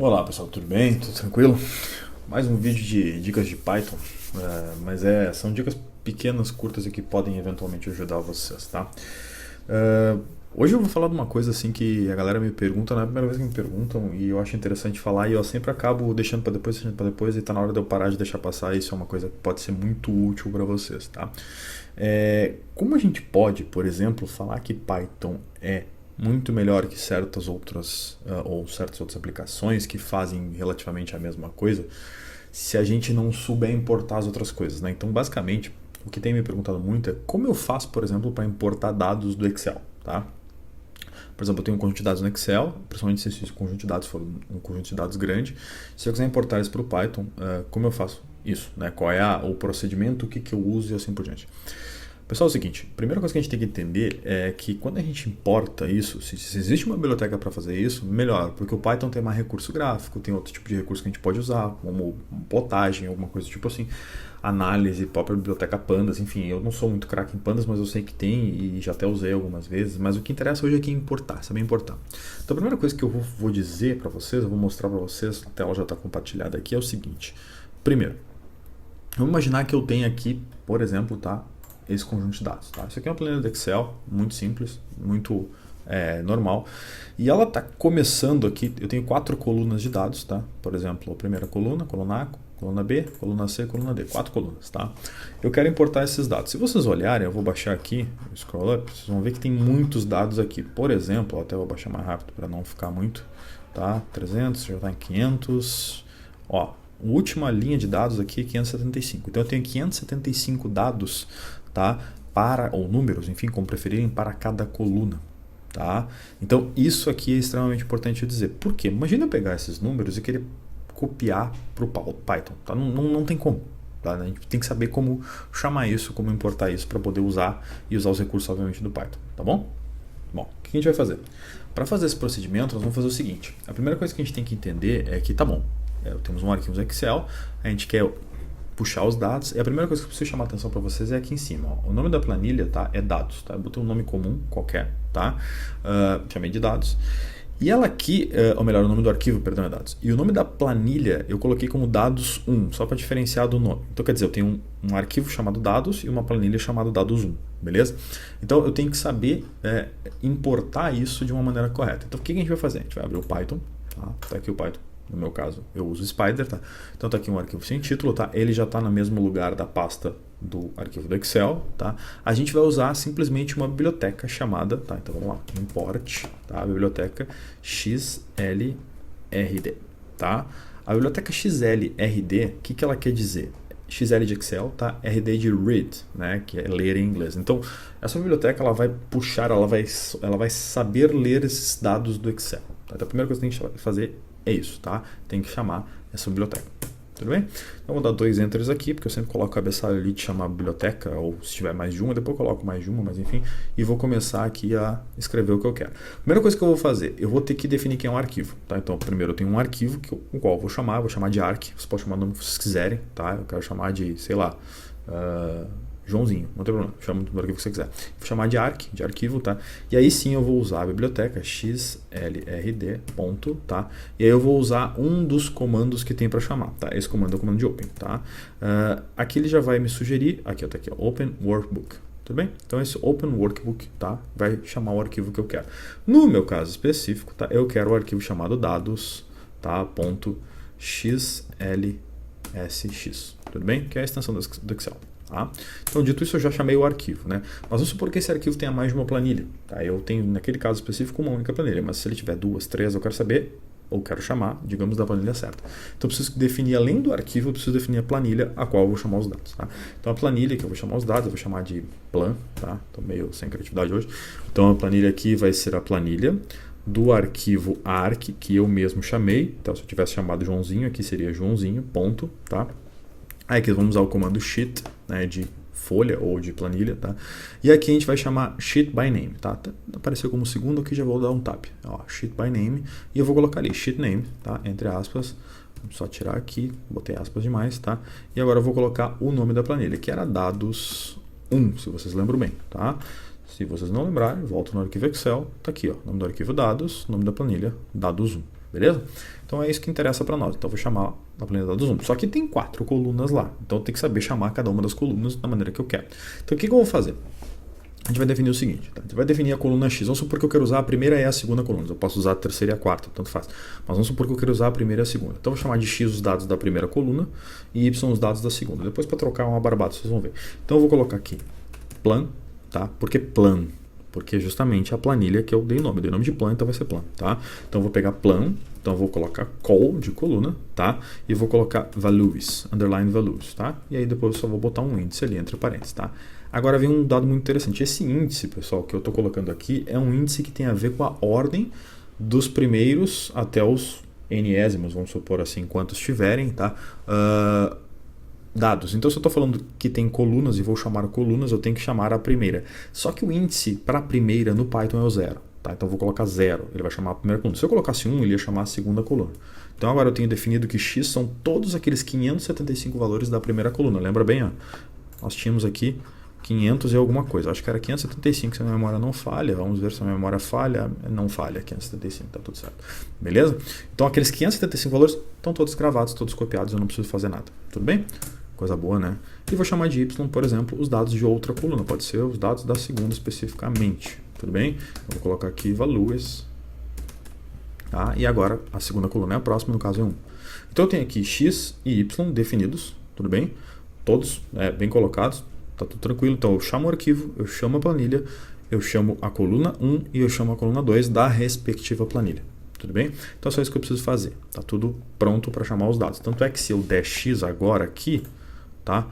Olá pessoal, tudo bem? Tudo tranquilo? Mais um vídeo de dicas de Python, são dicas pequenas, curtas e que podem eventualmente ajudar vocês, tá? Hoje eu vou falar de uma coisa assim que a galera me pergunta, não é a primeira vez que me perguntam e eu acho interessante falar e eu sempre acabo deixando para depois e tá na hora de eu parar de deixar passar. Isso é uma coisa que pode ser muito útil para vocês, tá? Como a gente pode, por exemplo, falar que Python é muito melhor que certas outras aplicações que fazem relativamente a mesma coisa, se a gente não souber importar as outras coisas, né? Então, basicamente, o que tem me perguntado muito é como eu faço, por exemplo, para importar dados do Excel, tá? Por exemplo, eu tenho um conjunto de dados no Excel, principalmente se esse conjunto de dados for um conjunto de dados grande. Se eu quiser importar isso para o Python, como eu faço isso, né? Qual é o procedimento, o que eu uso e assim por diante. Pessoal, é o seguinte, a primeira coisa que a gente tem que entender é que quando a gente importa isso, se existe uma biblioteca para fazer isso, melhor, porque o Python tem mais recurso gráfico, tem outro tipo de recurso que a gente pode usar, como plotagem, alguma coisa tipo assim, análise, própria biblioteca Pandas, enfim, eu não sou muito craque em Pandas, mas eu sei que tem e já até usei algumas vezes, mas o que interessa hoje é que importar, saber importar. Então a primeira coisa que eu vou dizer para vocês, eu vou mostrar para vocês, a tela já está compartilhada aqui, é o seguinte. Primeiro, vamos imaginar que eu tenho aqui, por exemplo, tá? Esse conjunto de dados. Tá? Isso aqui é uma planilha do Excel, muito simples, muito normal. E ela está começando aqui, eu tenho 4 colunas de dados, tá? Por exemplo, a primeira coluna A, coluna B, coluna C, coluna D, 4 colunas, tá? Eu quero importar esses dados. Se vocês olharem, eu vou baixar aqui, scroll up, vocês vão ver que tem muitos dados aqui. Por exemplo, até vou baixar mais rápido para não ficar muito, tá? 300, já está em 500, ó. A última linha de dados aqui é 575. Então eu tenho 575 dados, tá? Ou números, enfim, como preferirem, para cada coluna. Tá? Então isso aqui é extremamente importante dizer. Por quê? Imagina eu pegar esses números e querer copiar para o Python. Tá? Não tem como. Tá? A gente tem que saber como chamar isso, como importar isso para poder usar e usar os recursos, obviamente, do Python. Tá bom? Bom, o que a gente vai fazer? Para fazer esse procedimento, nós vamos fazer o seguinte. A primeira coisa que a gente tem que entender é que, tá bom, temos um arquivo no Excel, a gente quer puxar os dados, e a primeira coisa que eu preciso chamar a atenção para vocês é aqui em cima. Ó. O nome da planilha, tá, é dados. Tá? Eu botei um nome comum, qualquer, tá? Chamei de dados. E ela aqui, ou melhor, o nome do arquivo, perdão, é dados. E o nome da planilha eu coloquei como dados 1, só para diferenciar do nome. Então quer dizer, eu tenho um arquivo chamado dados e uma planilha chamada dados 1, beleza? Então eu tenho que saber importar isso de uma maneira correta. Então o que a gente vai fazer? A gente vai abrir o Python, tá aqui o Python. No meu caso, eu uso Spider, tá? Então tá aqui um arquivo sem título, tá? Ele já está no mesmo lugar da pasta do arquivo do Excel, tá? A gente vai usar simplesmente uma biblioteca chamada, tá? Então vamos lá, import, tá? A biblioteca XLRD, tá? A biblioteca XLRD, o que ela quer dizer? XL de Excel, tá? RD de read, né? Que é ler em inglês. Então, essa biblioteca ela vai puxar, ela vai saber ler esses dados do Excel. Tá? Então, a primeira coisa que tem que fazer é isso, tá? Tem que chamar essa biblioteca. Tudo bem? Então, vou dar 2 enters aqui, porque eu sempre coloco o cabeçalho ali de chamar biblioteca, ou se tiver mais de uma, depois eu coloco mais de uma, mas enfim, e vou começar aqui a escrever o que eu quero. Primeira coisa que eu vou fazer, eu vou ter que definir quem é um arquivo, tá? Então, primeiro eu tenho um arquivo, o qual eu vou chamar de arc, vocês podem chamar o nome que vocês quiserem, tá? Eu quero chamar de, sei lá, Joãozinho, não tem problema, chama do arquivo que você quiser. Vou chamar de arquivo, tá? E aí sim eu vou usar a biblioteca xlrd, ponto, tá? E aí eu vou usar um dos comandos que tem para chamar, tá? Esse comando é o comando de open, tá? Aqui ele já vai me sugerir, aqui, tá aqui, ó, open workbook, tudo bem? Então esse open workbook, tá? Vai chamar o arquivo que eu quero. No meu caso específico, tá? Eu quero o arquivo chamado dados, tá? Ponto xlsx, tudo bem? Que é a extensão do Excel. Tá? Então, dito isso, eu já chamei o arquivo, né? Mas vamos supor que esse arquivo tenha mais de uma planilha. Tá? Eu tenho, naquele caso específico, uma única planilha, mas se ele tiver 2, 3, eu quero saber, ou quero chamar, digamos, da planilha certa. Então, eu preciso definir, além do arquivo, eu preciso definir a planilha a qual eu vou chamar os dados. Tá? Então, a planilha que eu vou chamar os dados, eu vou chamar de plan, tá? Estou meio sem criatividade hoje. Então, a planilha aqui vai ser a planilha do arquivo arc, que eu mesmo chamei. Então, se eu tivesse chamado Joãozinho, aqui seria Joãozinho, ponto, tá? Aí aqui vamos usar o comando sheet, né, de folha ou de planilha, tá? E aqui a gente vai chamar sheet by name, tá? Apareceu como segundo, aqui já vou dar um tab, ó, sheet by name, e eu vou colocar ali sheet name, tá? Entre aspas, vou só tirar aqui, botei aspas demais, tá? E agora eu vou colocar o nome da planilha, que era dados 1, se vocês lembram bem, tá? Se vocês não lembrarem, volto no arquivo Excel, tá aqui, ó, nome do arquivo dados, nome da planilha, dados 1. beleza? Então é isso que interessa para nós. Então eu vou chamar a planilha de dados 1. Só que tem 4 colunas lá, então eu tenho que saber chamar cada uma das colunas da maneira que eu quero. Então o que eu vou fazer? A gente vai definir o seguinte, tá? A gente vai definir a coluna X. Vamos supor que eu quero usar a primeira e a segunda coluna. Eu posso usar a terceira e a quarta, tanto faz. Mas vamos supor que eu quero usar a primeira e a segunda. Então eu vou chamar de X os dados da primeira coluna e Y os dados da segunda. Depois, para trocar uma barbada, vocês vão ver. Então eu vou colocar aqui plan, tá? Por que plan? Porque justamente a planilha que eu dei nome. Eu dei nome de plan, então vai ser plan, tá? Então eu vou pegar plan, então eu vou colocar call de coluna, tá? E vou colocar values, underline values, tá? E aí depois eu só vou botar um índice ali entre parênteses, tá? Agora vem um dado muito interessante. Esse índice, pessoal, que eu estou colocando aqui é um índice que tem a ver com a ordem dos primeiros até os enésimos, vamos supor assim, quantos tiverem, tá? Dados. Então, se eu estou falando que tem colunas e vou chamar colunas, eu tenho que chamar a primeira. Só que o índice para a primeira no Python é o 0. Tá? Então, eu vou colocar 0. Ele vai chamar a primeira coluna. Se eu colocasse 1, ele ia chamar a segunda coluna. Então, agora eu tenho definido que x são todos aqueles 575 valores da primeira coluna. Lembra bem? Ó? Nós tínhamos aqui 500 e alguma coisa. Acho que era 575, se a minha memória não falha. Vamos ver se a memória falha. Não falha, 575, tá tudo certo. Beleza? Então, aqueles 575 valores estão todos gravados, todos copiados. Eu não preciso fazer nada. Tudo bem? Coisa boa, né? E vou chamar de y, por exemplo, os dados de outra coluna. Pode ser os dados da segunda especificamente. Tudo bem? Eu vou colocar aqui values. Tá? E agora a segunda coluna é a próxima, no caso é 1. Então eu tenho aqui x e y definidos. Tudo bem? Todos bem colocados. Tá tudo tranquilo. Então eu chamo o arquivo, eu chamo a planilha, eu chamo a coluna 1 e eu chamo a coluna 2 da respectiva planilha. Tudo bem? Então é só isso que eu preciso fazer. Tá tudo pronto para chamar os dados. Tanto é que se eu der x agora aqui, tá?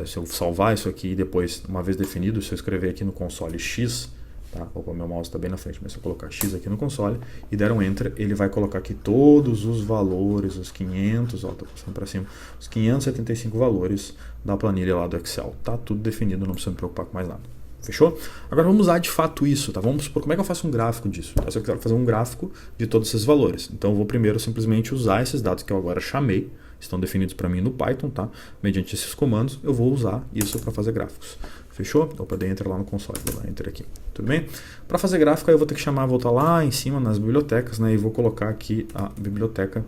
Se eu salvar isso aqui e depois, uma vez definido, se eu escrever aqui no console x, tá? Opa, meu mouse está bem na frente, mas se eu colocar x aqui no console e der um enter, ele vai colocar aqui todos os valores, os 500, ó, tá passando para cima, os 575 valores da planilha lá do Excel. Tá tudo definido, não precisa me preocupar com mais nada. Fechou? Agora vamos usar de fato isso, tá? Vamos supor, como é que eu faço um gráfico disso? Se eu quero fazer um gráfico de todos esses valores. Então eu vou primeiro simplesmente usar esses dados que eu agora chamei, estão definidos para mim no Python, tá? Mediante esses comandos, eu vou usar isso para fazer gráficos. Fechou? Opa, daí entra lá no console, vou dar enter aqui. Tudo bem? Para fazer gráfico, eu vou ter que voltar lá em cima nas bibliotecas, né? E vou colocar aqui a biblioteca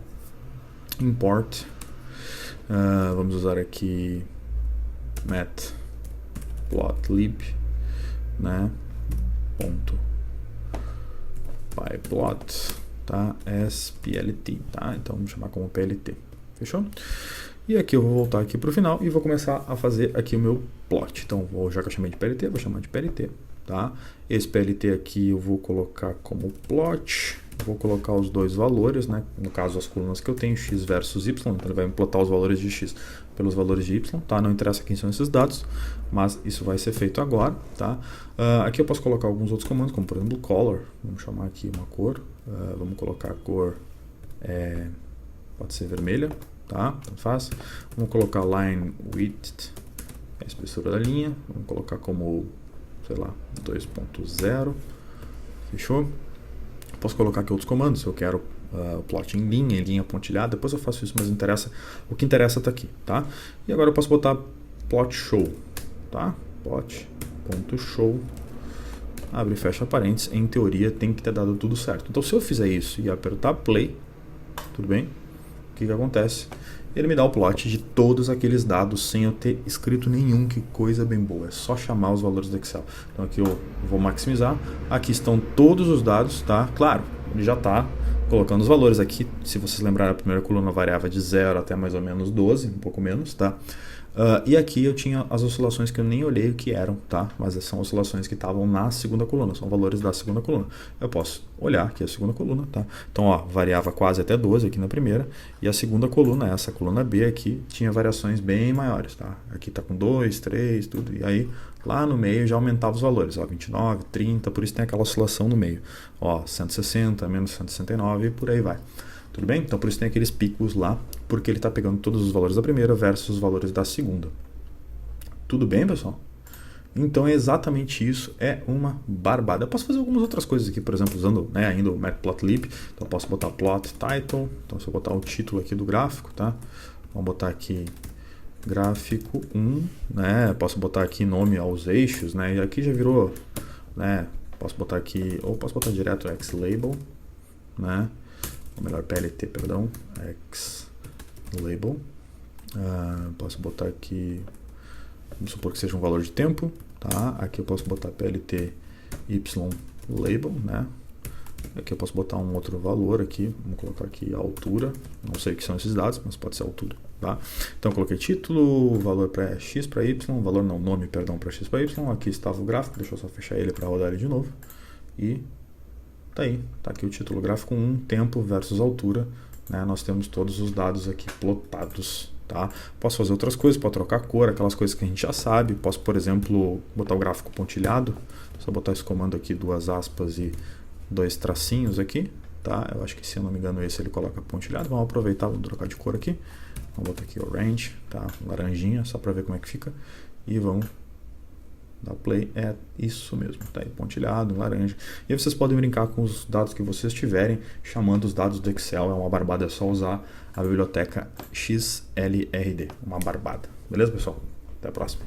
import. Vamos usar aqui matplotlib, né? .pyplot, tá? splt, tá? Então vamos chamar como plt. Fechou? E aqui eu vou voltar aqui para o final e vou começar a fazer aqui o meu plot. Então, já que eu chamei de PLT, vou chamar de PLT, tá? Esse PLT aqui eu vou colocar como plot. Vou colocar os dois valores, né? No caso, as colunas que eu tenho, x versus y. Então, ele vai me plotar os valores de x pelos valores de y, tá? Não interessa quem são esses dados, mas isso vai ser feito agora, tá? Aqui eu posso colocar alguns outros comandos, como por exemplo, color. Vamos chamar aqui uma cor. Vamos colocar a cor... pode ser vermelha, tá? Tanto faz. Vamos colocar line width, a espessura da linha. Vamos colocar como, sei lá, 2.0. Fechou? Posso colocar aqui outros comandos. Se eu quero plot em linha pontilhada, depois eu faço isso, mas o que interessa tá aqui, tá? E agora eu posso botar plot show, tá? Plot.show. Abre e fecha parênteses. Em teoria tem que ter dado tudo certo. Então se eu fizer isso e apertar play, tudo bem? O que acontece? Ele me dá o plot de todos aqueles dados sem eu ter escrito nenhum. Que coisa bem boa, é só chamar os valores do Excel. Então aqui eu vou maximizar, aqui estão todos os dados, tá? Claro, ele já está colocando os valores aqui. Se vocês lembrarem, a primeira coluna variava de 0 até mais ou menos 12, um pouco menos, tá? E aqui eu tinha as oscilações que eu nem olhei o que eram, tá? Mas são oscilações que estavam na segunda coluna, são valores da segunda coluna. Eu posso olhar aqui a segunda coluna, tá? Então, ó, variava quase até 12 aqui na primeira, e a segunda coluna, essa coluna B aqui, tinha variações bem maiores, tá? Aqui tá com 2, 3, tudo, e aí lá no meio já aumentava os valores, ó, 29, 30, por isso tem aquela oscilação no meio, ó, 160, menos 169 e por aí vai. Tudo bem? Então por isso tem aqueles picos lá, porque ele está pegando todos os valores da primeira versus os valores da segunda. Tudo bem, pessoal? Então é exatamente isso, é uma barbada. Eu posso fazer algumas outras coisas aqui, por exemplo, usando, né, ainda o matplotlib. Então eu posso botar plot title, então se eu botar o título aqui do gráfico, tá? Vamos botar aqui gráfico 1, né? Posso botar aqui nome aos eixos, né? E aqui já virou, né? Posso botar aqui, ou posso botar direto xlabel, né? ou melhor, PLT, perdão, X label. Posso botar aqui, vamos supor que seja um valor de tempo, tá? Aqui eu posso botar PLT Y label, né? Aqui eu posso botar um outro valor aqui, vamos colocar aqui a altura, não sei o que são esses dados, mas pode ser a altura, tá? Então eu coloquei título, valor para X para Y, valor não, nome, perdão, para X para Y, aqui estava o gráfico, deixa eu só fechar ele para rodar ele de novo, e tá aí, tá aqui o título gráfico 1, tempo versus altura, né? Nós temos todos os dados aqui plotados, tá? Posso fazer outras coisas, posso trocar cor, aquelas coisas que a gente já sabe, posso, por exemplo, botar o gráfico pontilhado, só botar esse comando aqui, 2 aspas e 2 tracinhos aqui, tá? Eu acho que, se eu não me engano, esse ele coloca pontilhado. Vamos aproveitar, vamos trocar de cor aqui. Vamos botar aqui orange, tá? Laranjinha, só para ver como é que fica. E vamos dar play. É isso mesmo, tá aí, pontilhado, laranja. E aí vocês podem brincar com os dados que vocês tiverem, chamando os dados do Excel. É uma barbada, é só usar a biblioteca XLRD. Uma barbada. Beleza, pessoal? Até a próxima.